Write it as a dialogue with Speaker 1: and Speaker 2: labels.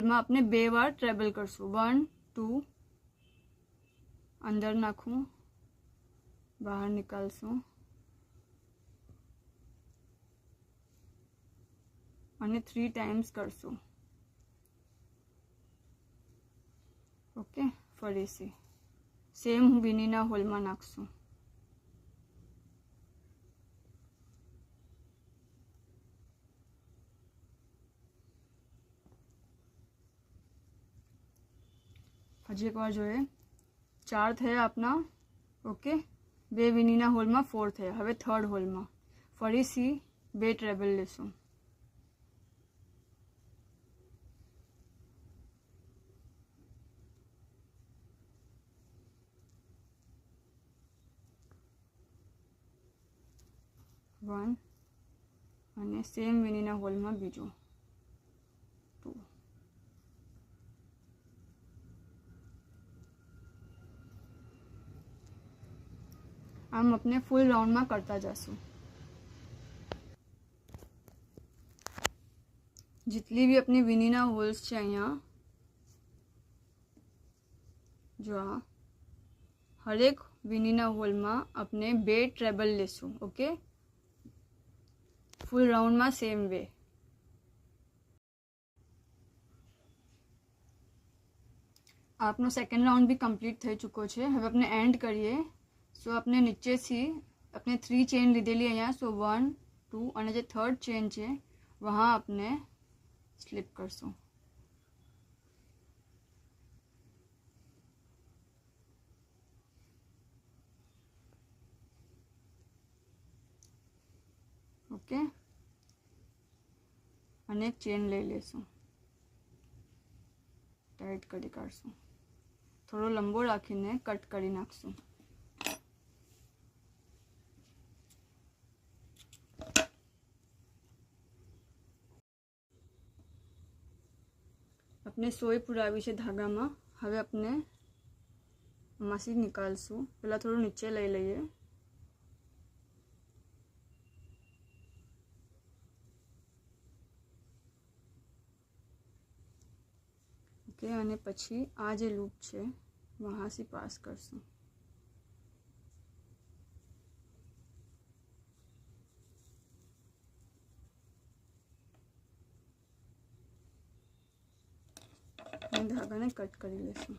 Speaker 1: में अपने 2 વાર ट्रेबल करशू 1 2 अंदर नाखू बहार निकालशू અને 3 टाइम्स करशू। ओके फरीथी सेम हूँ वीनीना होल में नाखशू। हजी एक बार जोए 4 थे अपना। ओके 2 वीनीना होल में 4 थे। हवे थर्ड होल में फरीथी 2 ट्रेबल लेशू। वन અને સેમ વીનીના હોલમાં બીજો 2। આમ अपने फूल राउंड में करता जाशू। जितनी भी अपनी वीनीना होल्स है अहींया जो आ हर एक वीनीना होल में अपने 2 ट्रेबल लेशू। ओके फूल राउंड में सेम वे। आपनो सेकंड राउंड भी कम्प्लीट थई चुको छे। हवे अपने एंड करिए। सो अपने नीचे थी अपने 3 चेन लीधेली अहींया। सो 1 2 અને જે थर्ड चेन है वहाँ अपने स्लिप करशू। ओके અને એક ચેન લઈ લેશું टाइट करी काढशू। थोड़ो लंबो राखीने कट करी नाखशू। अपने सोई पुरावी छे धागा में। हवे अपने आमांथी निकालशू। पहला थोड़ो नीचे लई लईए। ओके અને પછી આ જે લૂપ છે वहाँ से पास करशू। धागा ने कट करी लेशू।